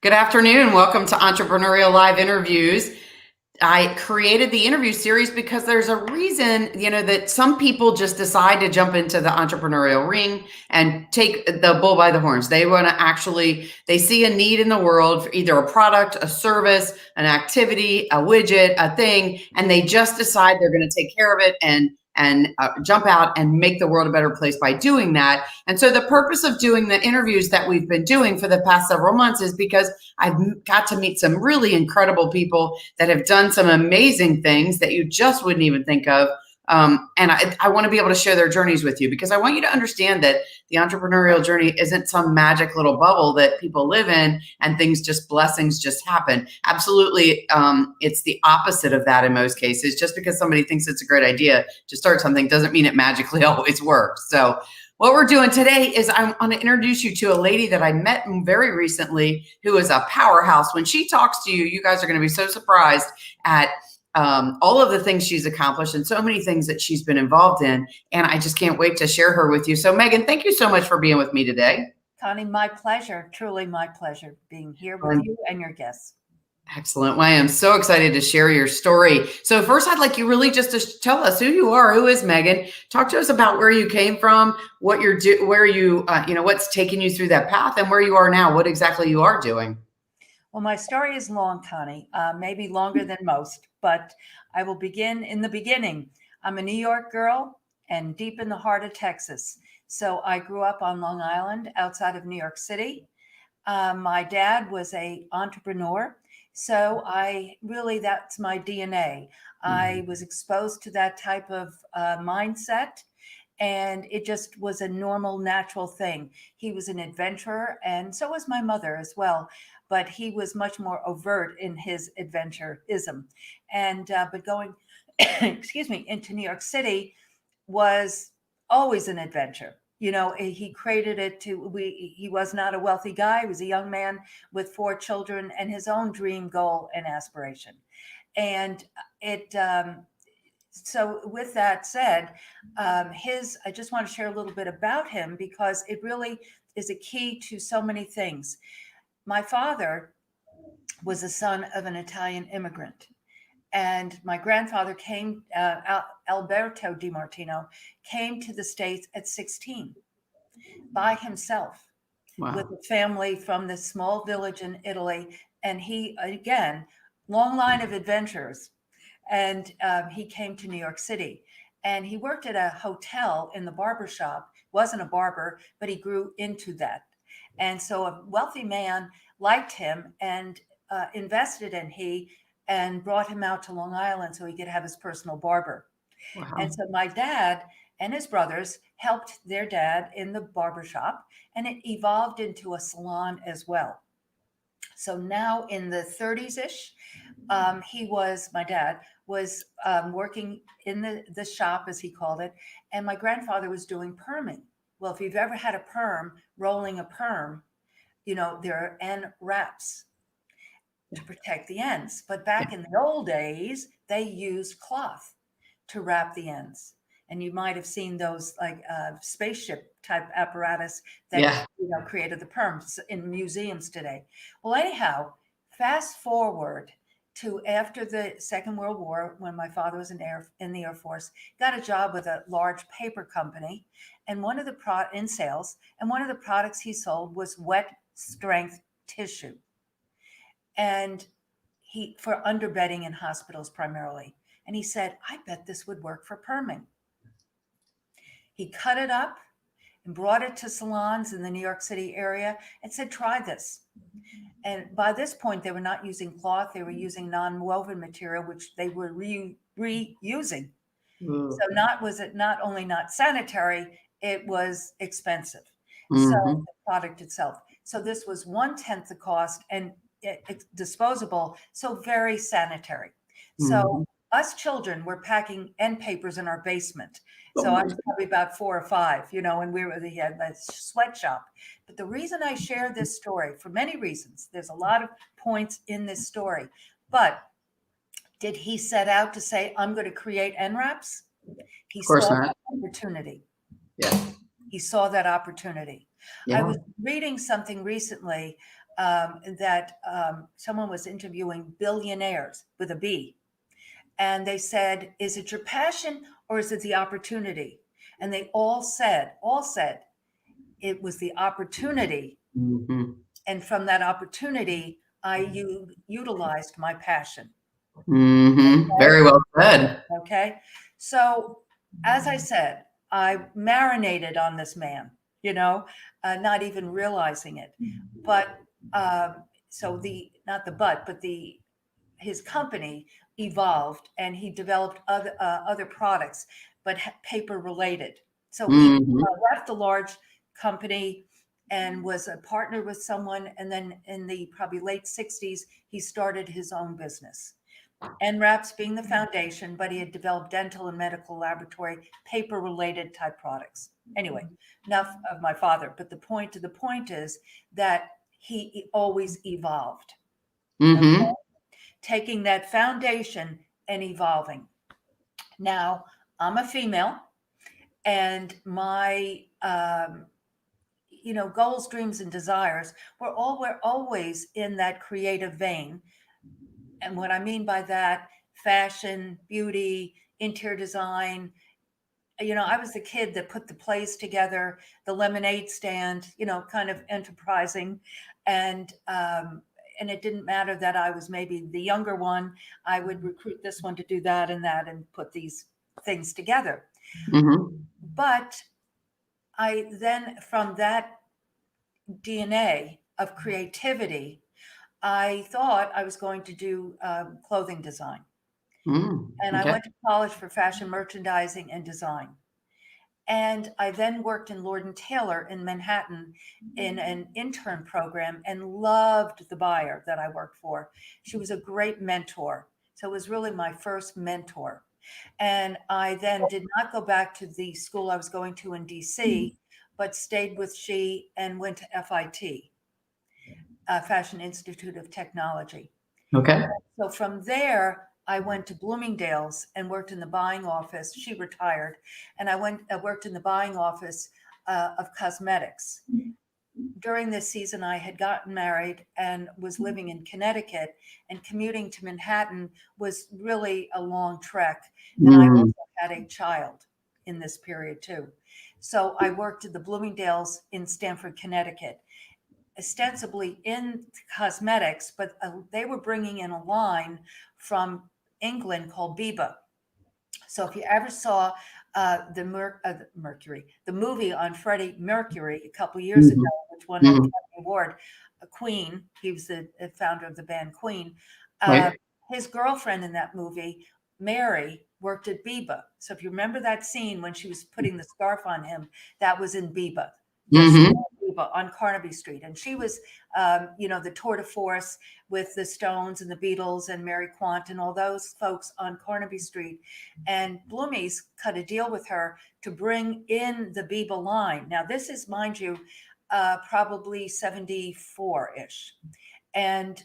Good afternoon. Welcome to Entrepreneurial Live Interviews. I created the interview series because there's a reason, that some people just decide to jump into the entrepreneurial ring and take the bull by the horns. They want to they see a need in the world for either a product, a service, an activity, a widget, a thing, and they just decide they're going to take care of it and jump out and make the world a better place by doing that. And so the purpose of doing the interviews that we've been doing for the past several months is because I've got to meet some really incredible people that have done some amazing things that you just wouldn't even think of. And I want to be able to share their journeys with you because I want you to understand that the entrepreneurial journey isn't some magic little bubble that people live in and blessings just happen. Absolutely. It's the opposite of that in most cases. Just because somebody thinks it's a great idea to start something doesn't mean it magically always works. So what we're doing today is I'm going to introduce you to a lady that I met very recently who is a powerhouse. When she talks to you, you guys are going to be so surprised at all of the things she's accomplished and so many things that she's been involved in. And I just can't wait to share her with you. So Megan, thank you so much for being with me today. Connie, my pleasure. Truly my pleasure being here with you and your guests. Excellent. Well, I am so excited to share your story. So first, I'd like you really just to tell us who you are. Who is Megan? Talk to us about where you came from, what you're what's taken you through that path, and where you are now. What exactly you are doing. Well, my story is long, Connie, maybe longer than most, but I will begin in the beginning. I'm a New York girl and deep in the heart of Texas. So I grew up on Long Island outside of New York City. My dad was an entrepreneur. So that's my DNA. I was exposed to that type of mindset, and it just was a normal, natural thing. He was an adventurer, and so was my mother as well. But he was much more overt in his adventurism. And but going, into New York City was always an adventure. He created it he was not a wealthy guy. He was a young man with 4 children and his own dream, goal, and aspiration. And so with that said, I just want to share a little bit about him because it really is a key to so many things. My father was the son of an Italian immigrant. And my grandfather came, Alberto DiMartino, came to the States at 16 by himself. Wow. With a family from this small village in Italy. And he, again, long line of adventures. And he came to New York City. And he worked at a hotel in the barber shop. Wasn't a barber, but he grew into that. And so a wealthy man liked him and invested in and brought him out to Long Island so he could have his personal barber. Wow. And so my dad and his brothers helped their dad in the barbershop, and it evolved into a salon as well. So now in the 30s-ish, my dad was working in the shop, as he called it, and my grandfather was doing perming. Well, if you've ever had a perm, rolling a perm, there are end wraps to protect the ends. But back in the old days, they used cloth to wrap the ends. And you might have seen those like spaceship type apparatus that created the perms in museums today. Well, anyhow, fast forward to after the Second World War, when my father was in the Air Force, got a job with a large paper company, and in sales, and one of the products he sold was wet strength tissue. And for underbedding in hospitals primarily. And he said, I bet this would work for perming. He cut it up and brought it to salons in the New York City area and said, try this. And by this point, they were not using cloth. They were using non-woven material, which they were reusing. So not only not sanitary, it was expensive. Mm-hmm. So the product itself. So this was 1/10 the cost and it's disposable, so very sanitary. Mm-hmm. So us children were packing end papers in our basement. So I was probably about 4 or 5, and we had a sweatshop. But the reason I share this story, for many reasons, there's a lot of points in this story, but did he set out to say, I'm going to create end wraps? He saw that opportunity. Yeah. He saw that opportunity. Yeah. I was reading something recently that someone was interviewing billionaires with a B. And they said, is it your passion or is it the opportunity? And they all said it was the opportunity. Mm-hmm. And from that opportunity, I utilized my passion. Mm-hmm. Very well said. Okay. So, as I said, I marinated on this man, not even realizing it. But so not the but his company evolved and he developed other products, but paper related. So he left the large company and was a partner with someone. And then in the probably late 60s, he started his own business. NRAPS being the foundation, but he had developed dental and medical laboratory paper related type products. Anyway, enough of my father. But the point is that he always evolved. Mm-hmm. Okay? Taking that foundation and evolving. Now, I'm a female, and my goals, dreams, and desires we're always in that creative vein. And what I mean by that, fashion, beauty, interior design. I was the kid that put the plays together, the lemonade stand, kind of enterprising. And it didn't matter that I was maybe the younger one. I would recruit this one to do that and put these things together. Mm-hmm. But I then, from that DNA of creativity, I thought I was going to do clothing design. And I went to college for fashion merchandising and design. And I then worked in Lord & Taylor in Manhattan in an intern program and loved the buyer that I worked for. She was a great mentor. So it was really my first mentor. And I then did not go back to the school I was going to in DC, but stayed with she and went to FIT, Fashion Institute of Technology. Okay. So from there, I went to Bloomingdale's and worked in the buying office. She retired, and I worked in the buying office of cosmetics. During this season, I had gotten married and was living in Connecticut, and commuting to Manhattan was really a long trek. And I also had a child in this period too. So I worked at the Bloomingdale's in Stamford, Connecticut, ostensibly in cosmetics, but they were bringing in a line from England called Biba. So if you ever saw the movie on Freddie Mercury a couple years ago, which won an Academy Award, Queen, he was the founder of the band Queen. Right. His girlfriend in that movie, Mary, worked at Biba. So if you remember that scene when she was putting the scarf on him, that was in Biba. On Carnaby Street. And she was, the tour de force with the Stones and the Beatles and Mary Quant and all those folks on Carnaby Street. And Bloomies cut a deal with her to bring in the Biba line. Now, this is, mind you, probably 74-ish. And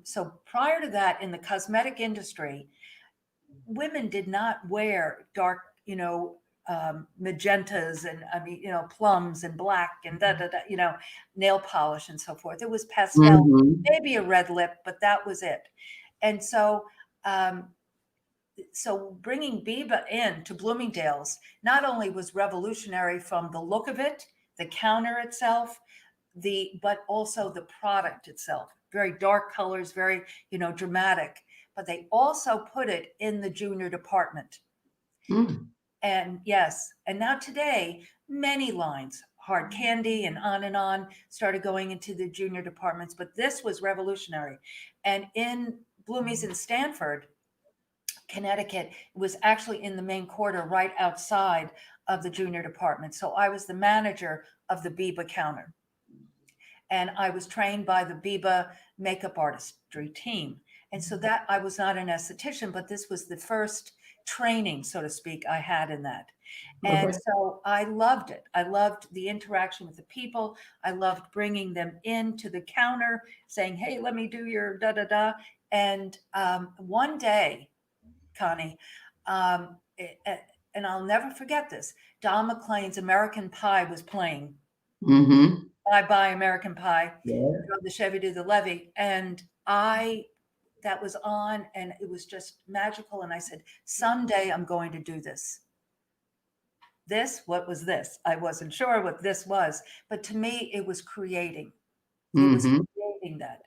so prior to that, in the cosmetic industry, women did not wear dark, magentas and plums and black and nail polish and so forth. It was pastel, maybe a red lip, but that was it. And so bringing Biba in to Bloomingdale's not only was revolutionary from the look of it, the counter itself, but also the product itself. Very dark colors, very dramatic. But they also put it in the junior department. And yes, and now today, many lines, hard candy and on, started going into the junior departments. But this was revolutionary. And in Bloomies in Stamford, Connecticut, it was actually in the main quarter right outside of the junior department. So I was the manager of the Biba counter. And I was trained by the Biba makeup artistry team. And so that I was not an esthetician, but this was the first training, so to speak, I had in that. And so I loved it. I loved the interaction with the people. I loved bringing them into the counter saying, hey, let me do your da-da-da. And one day, Connie, and I'll never forget this, Don McLean's American Pie was playing. Bye American Pie, Yeah. drove the Chevy to the levee, and that was on, and it was just magical. And I said, someday I'm going to do this. What was this? I wasn't sure what this was, but to me, it was creating. It was creating that.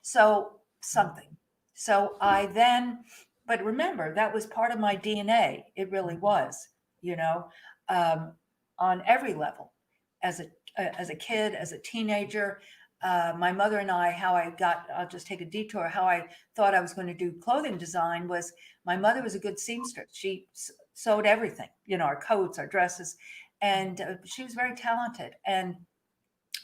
So something. So I then, but remember, that was part of my DNA. It really was, you know, on every level. As a kid, as a teenager, my mother and I, I'll just take a detour, how I thought I was going to do clothing design was my mother was a good seamstress. She sewed everything, our coats, our dresses, and she was very talented. And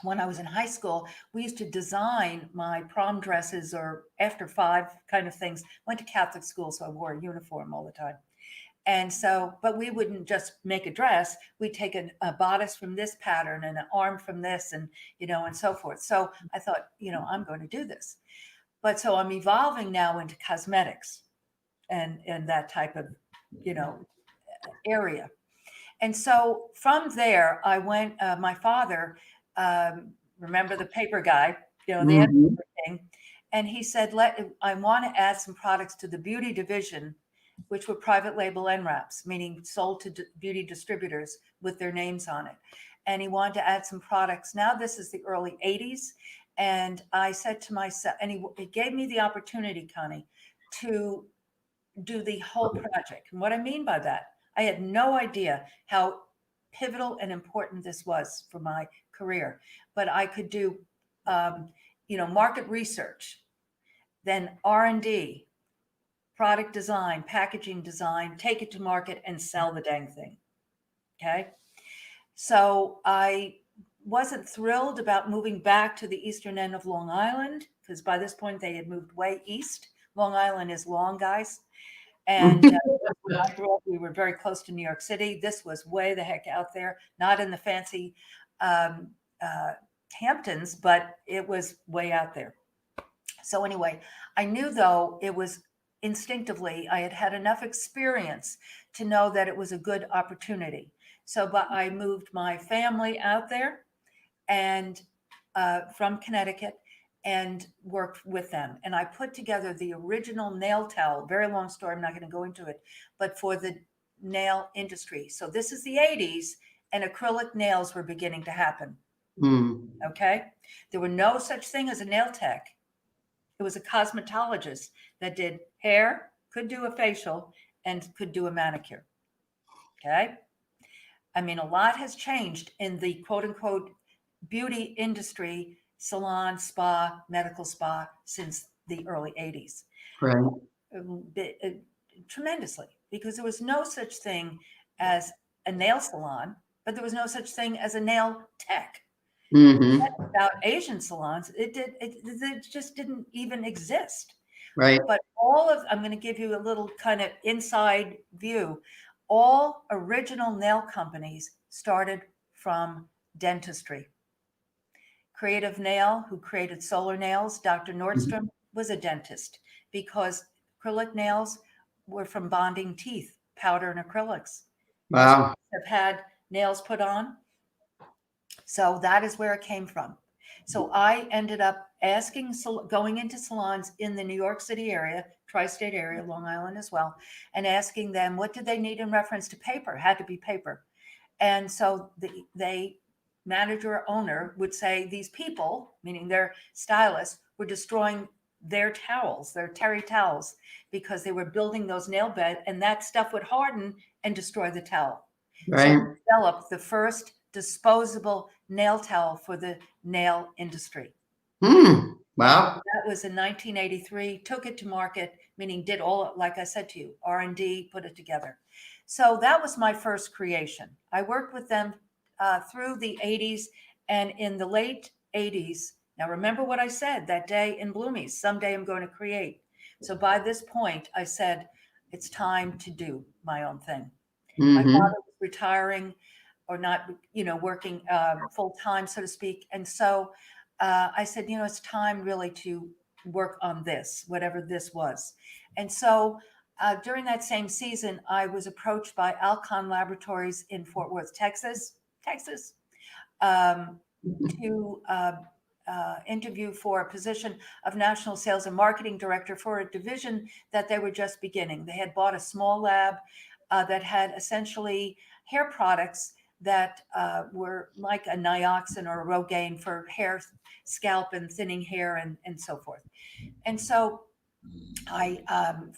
when I was in high school, we used to design my prom dresses or after five kind of things. Went to Catholic school, so I wore a uniform all the time. And so, but we wouldn't just make a dress. We'd take a bodice from this pattern and an arm from this and, and so forth. So I thought, I'm going to do this. But so I'm evolving now into cosmetics and that type of, area. And so from there, I went, my father, remember the paper guy, the editor thing. And he said, I want to add some products to the beauty division, which were private label end wraps, meaning sold to beauty distributors with their names on it. And he wanted to add some products. Now this is the early 80s. And I said to myself, and he gave me the opportunity, Connie, to do the whole project. And what I mean by that, I had no idea how pivotal and important this was for my career, but I could do, market research, then R&D, product design, packaging design, take it to market and sell the dang thing. Okay. So I wasn't thrilled about moving back to the eastern end of Long Island because by this point they had moved way east. Long Island is long, guys. And when I grew up, we were very close to New York City. This was way the heck out there, not in the fancy Hamptons, but it was way out there. So anyway, I knew though it was instinctively, I had had enough experience to know that it was a good opportunity. So, but I moved my family out there and from Connecticut and worked with them. And I put together the original nail towel, very long story, I'm not going to go into it, but for the nail industry. So this is the 80s and acrylic nails were beginning to happen. Okay. There were no such thing as a nail tech. It was a cosmetologist that did hair, could do a facial, and could do a manicure. Okay. I mean, a lot has changed in the quote unquote beauty industry, salon, spa, medical spa since the early 80s. Right. Tremendously, because there was no such thing as a nail salon, but there was no such thing as a nail tech. About Asian salons, it just didn't even exist. Right. But I'm going to give you a little kind of inside view. All original nail companies started from dentistry. Creative Nail, who created Solar Nails, Dr. Nordstrom was a dentist because acrylic nails were from bonding teeth, powder and acrylics. Wow. Have had nails put on. So that is where it came from. So I ended up going into salons in the New York City area, tri-state area, Long Island as well, and asking them what did they need in reference to paper. It had to be paper. And so the manager or owner would say these people, meaning their stylists, were destroying their towels, their terry towels, because they were building those nail beds and that stuff would harden and destroy the towel. Right. So we developed the first disposable nail towel for the nail industry. Wow. That was in 1983, took it to market, meaning did all, like I said to you, R&D, put it together. So that was my first creation. I worked with them through the 80s and in the late 80s. Now, remember what I said that day in Bloomies, someday I'm going to create. So by this point, I said, it's time to do my own thing. My father was retiring or not, working full time, so to speak. And so I said, it's time really to work on this, whatever this was. And so during that same season, I was approached by Alcon Laboratories in Fort Worth, Texas. to interview for a position of national sales and marketing director for a division that they were just beginning. They had bought a small lab that had essentially hair products that were like a Nioxin or a Rogaine for hair, scalp, and thinning hair, and so forth. And so I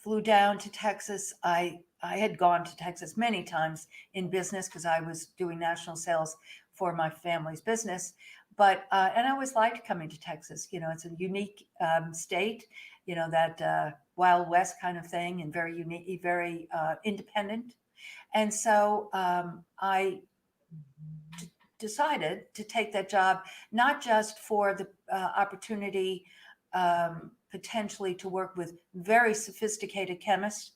flew down to Texas. I had gone to Texas many times in business because I was doing national sales for my family's business. But and I always liked coming to Texas. You know, it's a unique state. You know, that Wild West kind of thing, and very unique, very independent. And so I decided to take that job, not just for the opportunity potentially to work with very sophisticated chemists,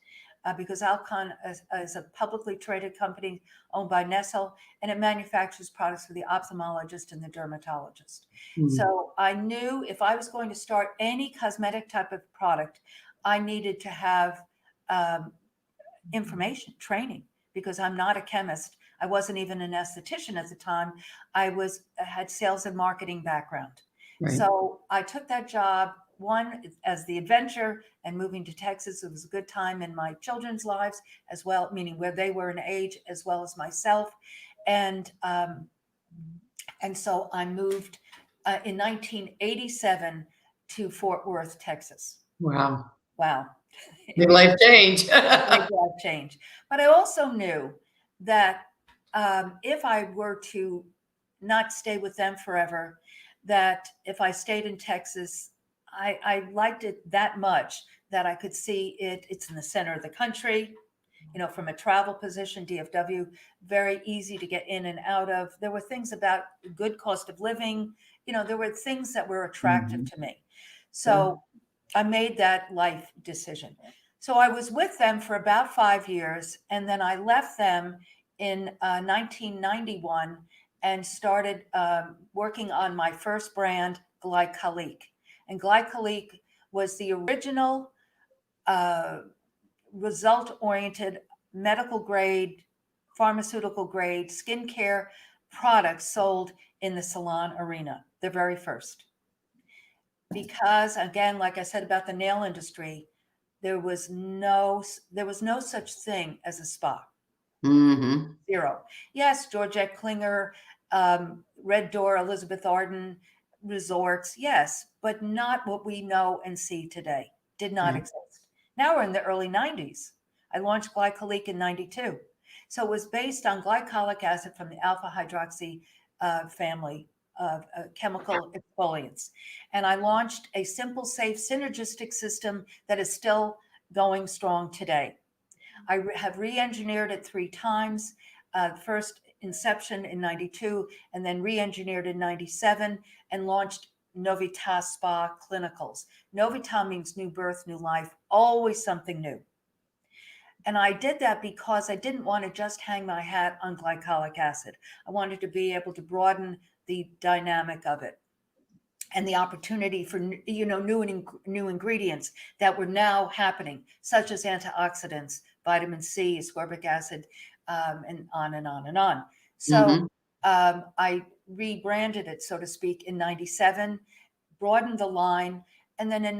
because Alcon is a publicly traded company owned by Nestle, and it manufactures products for the ophthalmologist and the dermatologist. So I knew if I was going to start any cosmetic type of product, I needed to have information, training, because I'm not a chemist. I wasn't even an esthetician at the time. I had sales and marketing background. Right. So I took that job, one, as the adventure, and moving to Texas. It was a good time in my children's lives as well, meaning where they were in age as well as myself. And so I moved in 1987 to Fort Worth, Texas. Wow. Wow. Big life change. Big life change. But I also knew that if I were to not stay with them forever, that if I stayed in Texas, I liked it that much that I could see it. It's in the center of the country, you know, from a travel position, DFW, very easy to get in and out of. There were things about good cost of living. You know, there were things that were attractive to me. So I made that life decision. So I was with them for about 5 years, and then I left them in 1991 and started working on my first brand, Glycolique. And Glycolique was the original result-oriented, medical grade, pharmaceutical grade skincare products sold in the salon arena, the very first. Because again, like I said about the nail industry, there was no such thing as a spa. Zero. Yes, Georgette Klinger, Red Door, Elizabeth Arden resorts, yes, but not what we know and see today. Did not exist. Now we're in the early 90s. I launched Glycolique in 92. So it was based on glycolic acid from the alpha hydroxy family of chemical exfoliants. And I launched a simple, safe, synergistic system that is still going strong today. I have re-engineered it 3 times. First inception in 92, and then re-engineered in 97, and launched Novita Spa Clinicals. Novita means new birth, new life, always something new. And I did that because I didn't want to just hang my hat on glycolic acid. I wanted to be able to broaden the dynamic of it and the opportunity for, you know, new ingredients that were now happening, such as antioxidants, vitamin C, ascorbic acid, and on and on and on. So I rebranded it, so to speak, in 97, broadened the line. And then in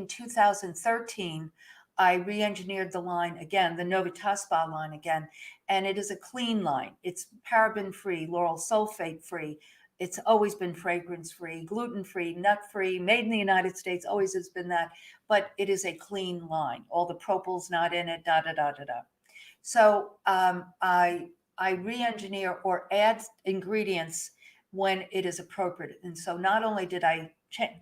2013, I re-engineered the line again, the Novita Spa line again, and it is a clean line. It's paraben-free, lauryl sulfate-free. It's always been fragrance-free, gluten-free, nut-free, made in the United States, always has been that, but it is a clean line. All the propyl's not in it, da-da-da-da-da. So I re-engineer or add ingredients when it is appropriate. And so not only did I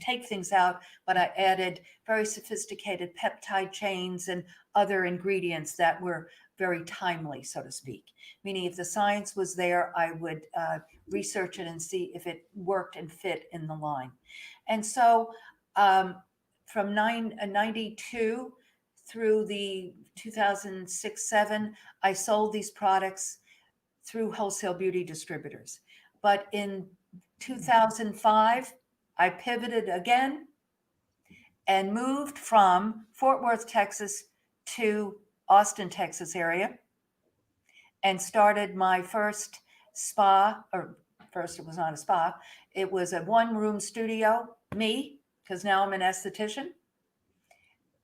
take things out, but I added very sophisticated peptide chains and other ingredients that were very timely, so to speak. Meaning if the science was there, I would research it and see if it worked and fit in the line. And so from 92 through the 2006-07, I sold these products through wholesale beauty distributors. But in 2005, I pivoted again and moved from Fort Worth, Texas to Austin, Texas area, and started my first spa or First, it was not a spa. It was a 1-room studio, me, because now I'm an esthetician.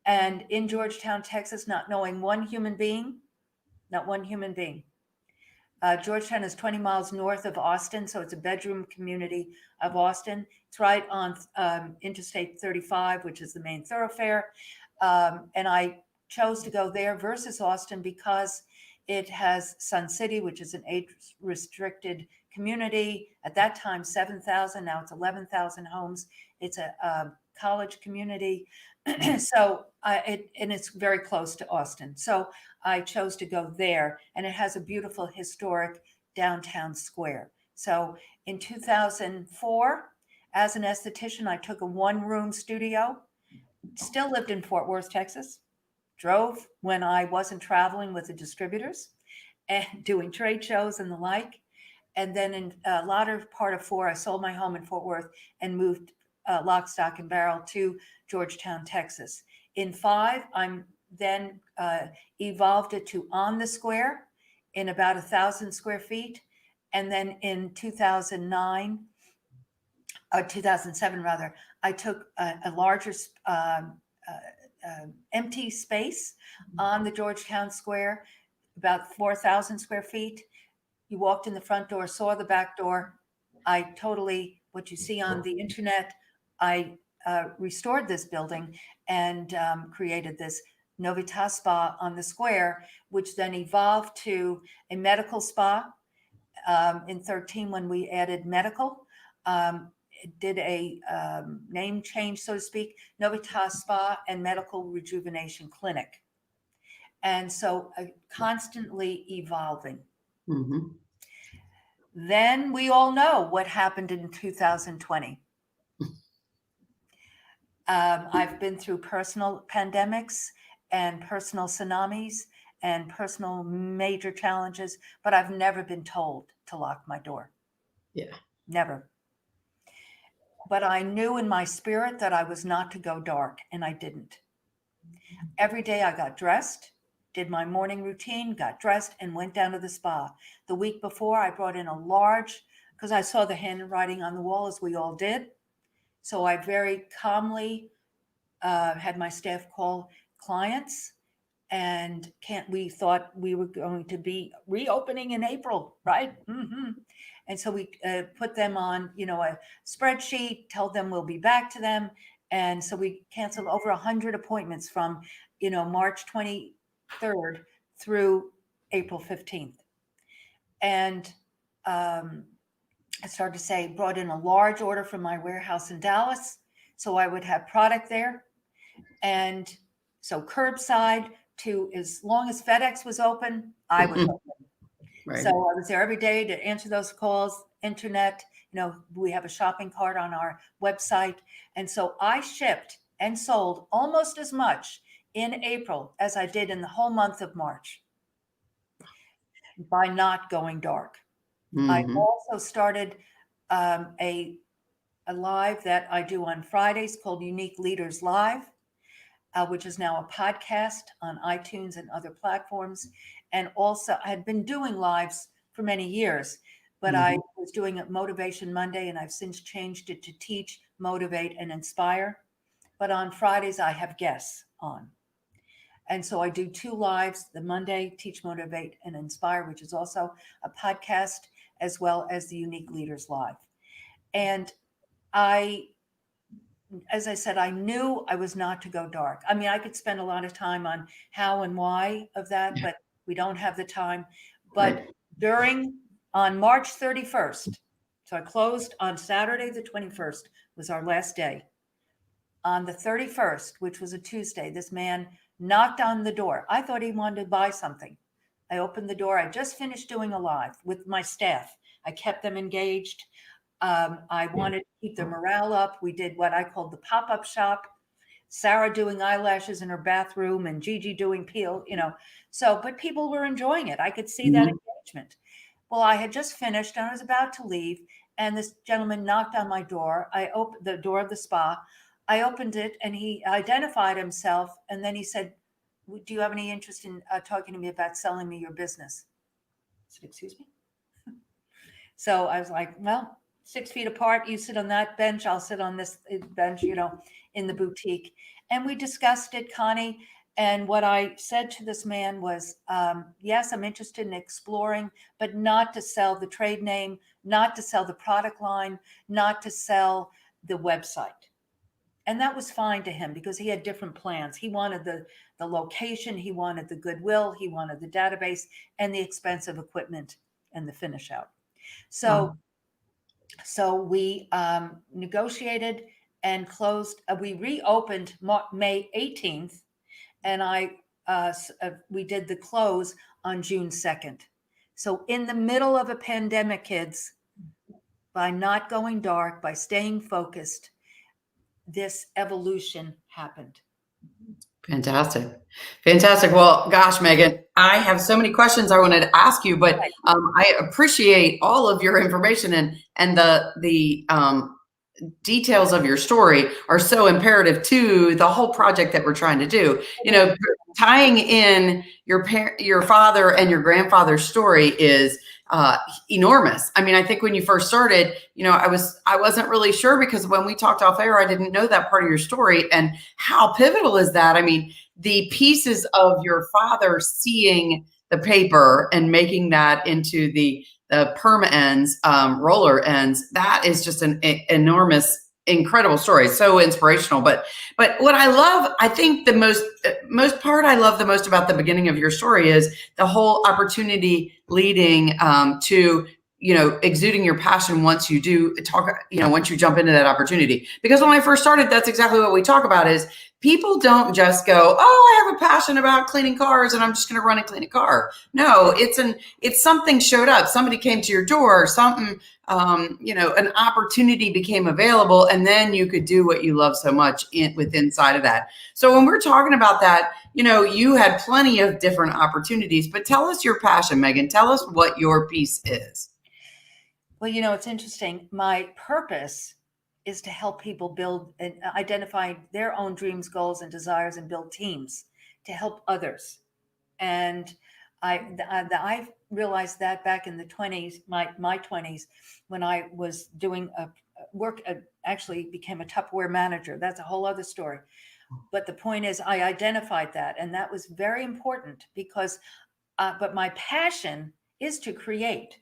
And in Georgetown, Texas, not knowing one human being, not one human being. Georgetown is 20 miles north of Austin, so it's a bedroom community of Austin. It's right on Interstate 35, which is the main thoroughfare. And I chose to go there versus Austin because it has Sun City, which is an age-restricted community. At that time, 7,000. Now it's 11,000 homes. It's a college community. So and it's very close to Austin. So I chose to go there, and it has a beautiful historic downtown square. So in 2004, as an esthetician, I took a 1-room studio, still lived in Fort Worth, Texas, drove when I wasn't traveling with the distributors and doing trade shows and the like. And then in a latter part of 4, I sold my home in Fort Worth and moved lock, stock, and barrel to Georgetown, Texas. In 5, I'm then evolved it to on the square in about 1,000 square feet. And then in 2009, 2007 rather, I took a larger empty space on the Georgetown Square, about 4,000 square feet. You walked in the front door, saw the back door. I totally, what you see on the internet, I restored this building and created this Novita spa on the square, which then evolved to a medical spa in 13 when we added medical. It did a name change, so to speak, Novita Spa and Medical Rejuvenation Clinic. And so constantly evolving. Mm-hmm. Then we all know what happened in 2020. I've been through personal pandemics and personal tsunamis and personal major challenges, but I've never been told to lock my door. Yeah. Never. But I knew in my spirit that I was not to go dark, and I didn't. Every day I got dressed, did my morning routine, got dressed, and went down to the spa. The week before, I brought in a large, because I saw the handwriting on the wall, as we all did. So I very calmly had my staff call clients, and we thought we were going to be reopening in April, right? Mm-hmm. And so we put them on, a spreadsheet, told them we'll be back to them. And so we canceled over 100 appointments from, March 23rd through April 15th. And I started to say, brought in a large order from my warehouse in Dallas, so I would have product there. And so curbside to as long as FedEx was open, I was open. Right. So I was there every day to answer those calls, internet, we have a shopping cart on our website. And so I shipped and sold almost as much in April as I did in the whole month of March by not going dark. Mm-hmm. I also started a live that I do on Fridays called Unique Leaders Live, which is now a podcast on iTunes and other platforms. And also I had been doing lives for many years, but Mm-hmm. I was doing it Motivation Monday, and I've since changed it to Teach, Motivate, and Inspire. But on Fridays, I have guests on. And so I do 2 lives, the Monday, Teach, Motivate, and Inspire, which is also a podcast, as well as the Unique Leaders Live. And as I said, I knew I was not to go dark. I mean, I could spend a lot of time on how and why of that, but we don't have the time. But on March 31st, so I closed on Saturday, the 21st was our last day. On the 31st, which was a Tuesday, this man knocked on the door. I thought he wanted to buy something. I opened the door. I just finished doing a live with my staff. I kept them engaged. I wanted to keep their morale up. We did what I called the pop-up shop. Sarah doing eyelashes in her bathroom and Gigi doing peel, but people were enjoying it. I could see that engagement. Well, I had just finished and I was about to leave, and this gentleman knocked on my door. I opened the door of the spa. I opened it and he identified himself. And then he said, "Do you have any interest in talking to me about selling me your business?" I said, "Excuse me?" So I was like, well, 6 feet apart, you sit on that bench, I'll sit on this bench, in the boutique. And we discussed it, Connie. And what I said to this man was, yes, I'm interested in exploring, but not to sell the trade name, not to sell the product line, not to sell the website. And that was fine to him because he had different plans. He wanted the location, he wanted the goodwill, he wanted the database, and the expensive equipment and the finish out. So we negotiated and closed. We reopened May 18th, and we did the close on June 2nd. So in the middle of a pandemic, kids, by not going dark, by staying focused, this evolution happened. Fantastic. Fantastic. Well, gosh, Megan, I have so many questions I wanted to ask you, but I appreciate all of your information, and the details of your story are so imperative to the whole project that we're trying to do. Tying in your father and your grandfather's story is enormous. I mean, I think when you first started, I wasn't really sure, because when we talked off air, I didn't know that part of your story. And how pivotal is that? I mean, the pieces of your father seeing the paper and making that into the perma ends, roller ends, that is just an enormous, incredible story. So inspirational. But what I love, I think the most part I love the most about the beginning of your story is the whole opportunity leading to, exuding your passion once you do talk, once you jump into that opportunity. Because when I first started, that's exactly what we talk about is people don't just go, oh, I have a passion about cleaning cars and I'm just going to run and clean a car. No, it's something showed up. Somebody came to your door, something, an opportunity became available, and then you could do what you love so much inside of that. So when we're talking about that, you had plenty of different opportunities, but tell us your passion, Megan. Tell us what your piece is. Well, it's interesting. My purpose is to help people build and identify their own dreams, goals, and desires, and build teams to help others. And I realized that back in the 20s, my 20s, when I was doing work, actually became a Tupperware manager. That's a whole other story. But the point is, I identified that, and that was very important because, but my passion is to create.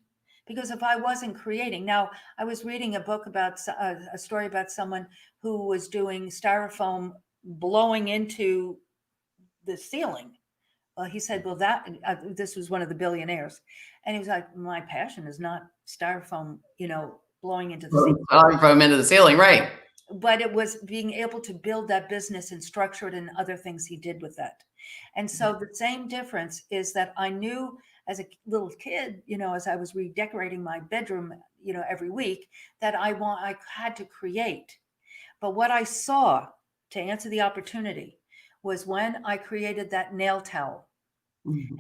Because if I wasn't creating, now I was reading a book about a story about someone who was doing styrofoam blowing into the ceiling. Well, he said, well, this was one of the billionaires. And he was like, my passion is not styrofoam, blowing into the ceiling. Styrofoam into the ceiling, right. But it was being able to build that business and structure it and other things he did with that. And so the same difference is that I knew as a little kid, as I was redecorating my bedroom, every week, that I had to create. But what I saw, to answer the opportunity, was when I created that nail towel,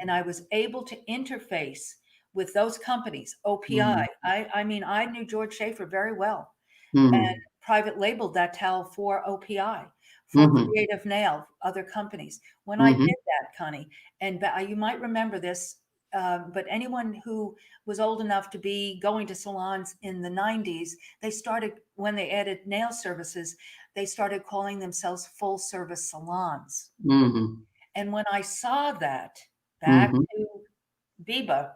and I was able to interface with those companies, OPI. I mean, I knew George Schaefer very well, and private labeled that towel for OPI, for Creative Nail, other companies. When I did that, Connie, and you might remember this, but anyone who was old enough to be going to salons in the 90s, they started, when they added nail services, they started calling themselves full service salons. And when I saw that, back to Biba,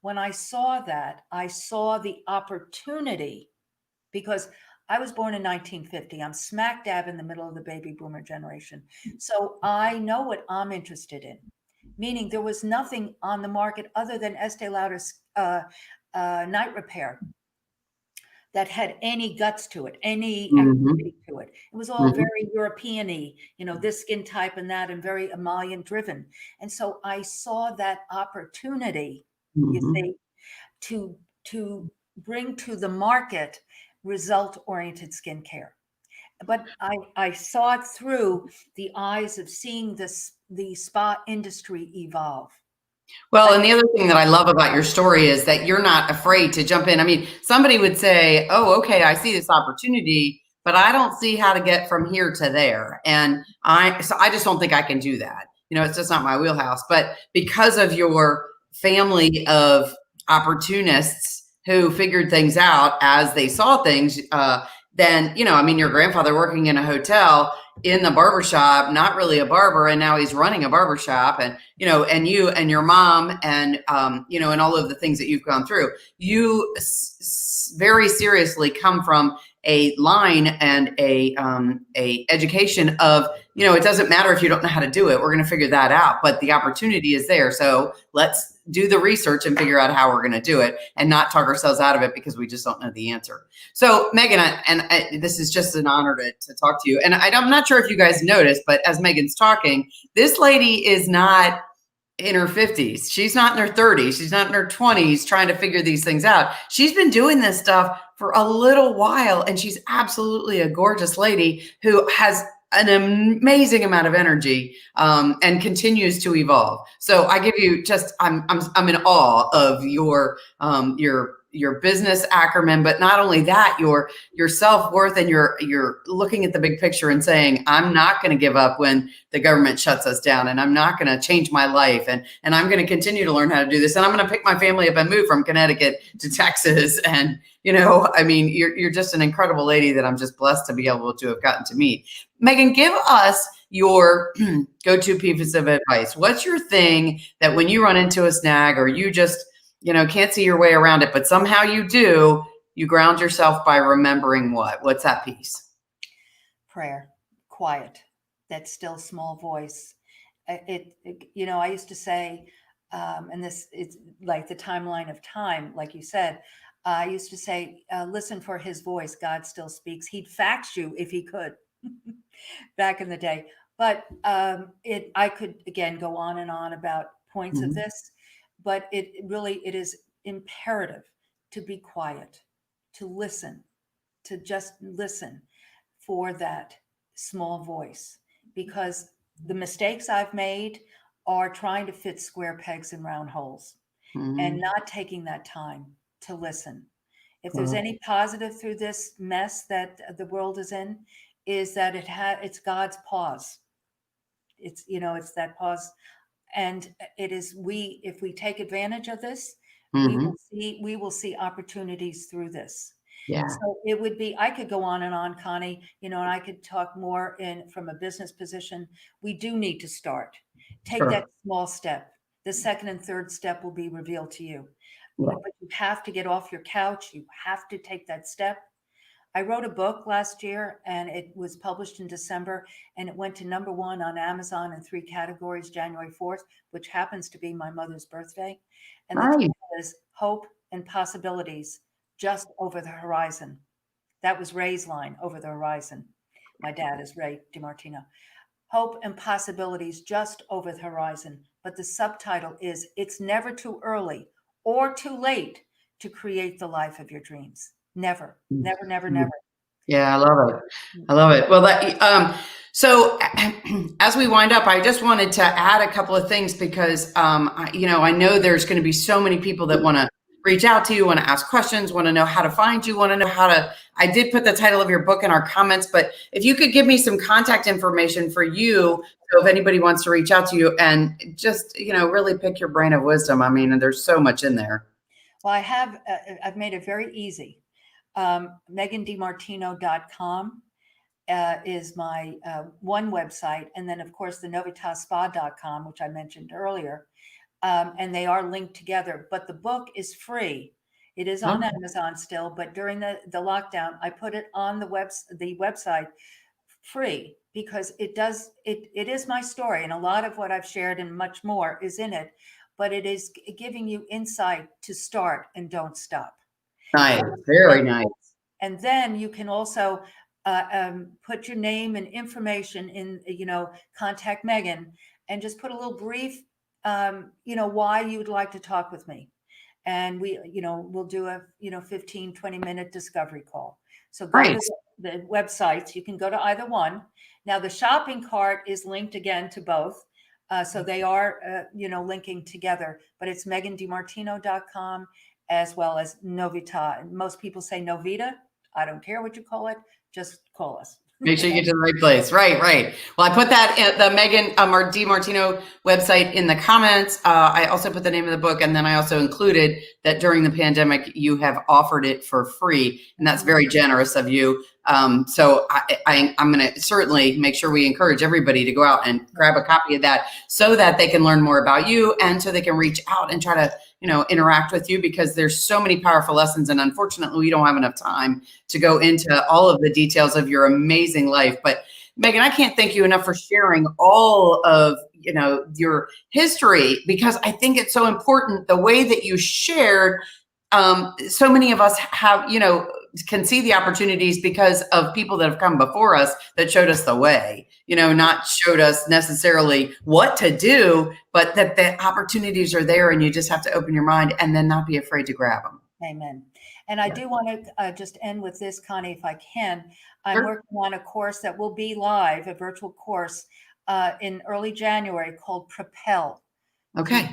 when I saw that, I saw the opportunity, because I was born in 1950. I'm smack dab in the middle of the baby boomer generation. So I know what I'm interested in. Meaning there was nothing on the market other than Estee Lauder's night repair that had any guts to it, any activity to it. It was all very European-y, this skin type and that, and very emollient driven. And so I saw that opportunity, you see, to bring to the market result-oriented skincare. But I saw it through the eyes of seeing the spa industry evolve. Well, and the other thing that I love about your story is that you're not afraid to jump in. I mean, somebody would say, oh, okay, I see this opportunity, but I don't see how to get from here to there. And I just don't think I can do that. It's just not my wheelhouse. But because of your family of opportunists who figured things out as they saw things, then, you know, I mean, your grandfather working in a hotel, in the barbershop, not really a barber, and now he's running a barbershop, and, you know, and you and your mom and, you know, and all of the things that you've gone through, you very seriously come from a line and a education of, you know, it doesn't matter if you don't know how to do it, we're going to figure that out, but the opportunity is there. So let's do the research and figure out how we're going to do it and not talk ourselves out of it because we just don't know the answer. So Megan, this is just an honor to talk to you. And I'm not sure if you guys noticed, but as Megan's talking, this lady is not in her 50s. She's not in her 30s. She's not in her 20s trying to figure these things out. She's been doing this stuff for a little while, and she's absolutely a gorgeous lady who has an amazing amount of energy, and continues to evolve. So I give you I'm in awe of your business acumen, but not only that, your self-worth, and you're looking at the big picture and saying, I'm not going to give up when the government shuts us down, and I'm not going to change my life, and I'm going to continue to learn how to do this, and I'm going to pick my family up and move from Connecticut to Texas. And, you know, I mean, you're just an incredible lady that I'm just blessed to be able to have gotten to meet. Megan, give us your go-to piece of advice. What's your thing that when you run into a snag, or you just, you know, can't see your way around it, but somehow you do, you ground yourself by remembering what's that piece? Prayer, quiet, that still small voice. You know, I used to say, and this is like the timeline of time, like you said, I used to say, listen for his voice. God still speaks. He'd fax you if he could back in the day. But I could, again, go on and on about points of this, but it is imperative to be quiet, to listen, to just listen for that small voice, because the mistakes I've made are trying to fit square pegs in round holes and not taking that time to listen. If there's any positive through this mess that the world is in, is that it's God's pause. It's, you know, it's that pause. And it is, if we take advantage of this, we will see opportunities through this. Yeah. So it would be, I could go on and on, Connie, you know, and I could talk more from a business position. We do need to start. Take that small step. The second and third step will be revealed to you. Yeah. But you have to get off your couch. You have to take that step. I wrote a book last year, and it was published in December, and it went to #1 on Amazon in 3 categories, January 4th, which happens to be my mother's birthday. And the title is Hope and Possibilities Just Over the Horizon. That was Ray's line, Over the Horizon. My dad is Ray DiMartino. Hope and Possibilities Just Over the Horizon. But the subtitle is It's Never Too Early or Too Late to Create the Life of Your Dreams. Never, never, never, never. Yeah, I love it. I love it. Well, so as we wind up, I just wanted to add a couple of things because, you know, I know there's going to be so many people that want to reach out to you, want to ask questions, want to know how to find you, want to know how to, I did put the title of your book in our comments, but if you could give me some contact information for you, so if anybody wants to reach out to you and just, you know, really pick your brain of wisdom. I mean, there's so much in there. Well, I've made it very easy. MeganDiMartino.com is my one website. And then, of course, the NovitaSpa.com, which I mentioned earlier. And they are linked together. But the book is free. It is on Amazon still. But during the lockdown, I put it on the website free because it is my story. And a lot of what I've shared and much more is in it. But it is giving you insight to start and don't stop. Nice. Very nice. And then you can also put your name and information in, you know, contact Megan and just put a little brief, you know, why you would like to talk with me. And we'll do a, 15, 20-minute discovery call. So go to the websites. You can go to either one. Now the shopping cart is linked again to both. So they are, linking together, but it's MeganDiMartino.com as well as Novita. And most people say Novita. I don't care what you call it. Just call us. Make sure you get to the right place. Right. Well, I put that at the Megan DiMartino website in the comments. I also put the name of the book, and then I also included that during the pandemic, you have offered it for free. And that's very generous of you. So I'm going to certainly make sure we encourage everybody to go out and grab a copy of that so that they can learn more about you and so they can reach out and try to, interact with you, because there's so many powerful lessons. And unfortunately, we don't have enough time to go into all of the details of your amazing life. But Megan, I can't thank you enough for sharing all of, your history, because I think it's so important the way that you shared. So many of us have, can see the opportunities because of people that have come before us that showed us the way, not showed us necessarily what to do, but that the opportunities are there and you just have to open your mind and then not be afraid to grab them. Amen. And I do want to just end with this, Connie, if I can. I'm working on a course that will be live, a virtual course in early January called Propel. Okay.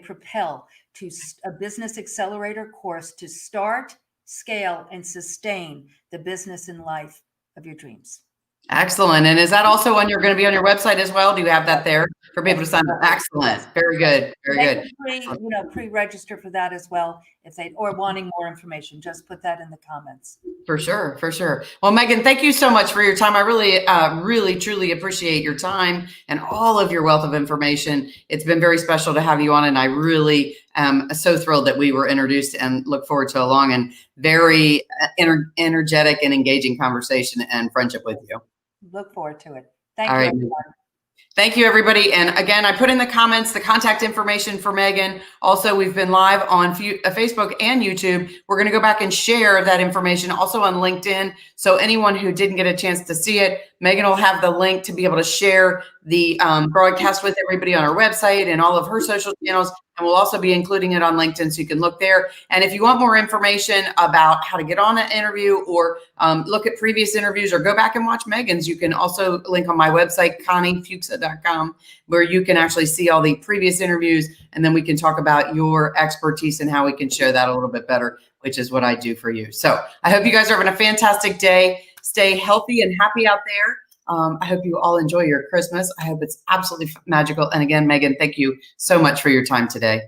Propel, to a business accelerator course to start, scale, and sustain the business and life of your dreams. Excellent. And is that also going to be on your website as well? Do you have that there for people to sign up? Excellent. Very good. Very good. Pre-register for that as well if they or wanting more information. Just put that in the comments. For sure. For sure. Well, Megan, thank you so much for your time. I really, truly appreciate your time and all of your wealth of information. It's been very special to have you on, and I really am so thrilled that we were introduced and look forward to a long and very energetic and engaging conversation and friendship with you. Look forward to it. Thank you, everyone. Thank you, everybody. And again, I put in the comments the contact information for Megan. Also, we've been live on Facebook and YouTube. We're going to go back and share that information also on LinkedIn. So anyone who didn't get a chance to see it, Megan will have the link to be able to share the broadcast with everybody on our website and all of her social channels. And we'll also be including it on LinkedIn, so you can look there. And if you want more information about how to get on an interview or look at previous interviews or go back and watch Megan's, you can also link on my website, ConnieFuchsa.com, where you can actually see all the previous interviews. And then we can talk about your expertise and how we can share that a little bit better, which is what I do for you. So I hope you guys are having a fantastic day. Stay healthy and happy out there. I hope you all enjoy your Christmas. I hope it's absolutely magical. And again, Megan, thank you so much for your time today.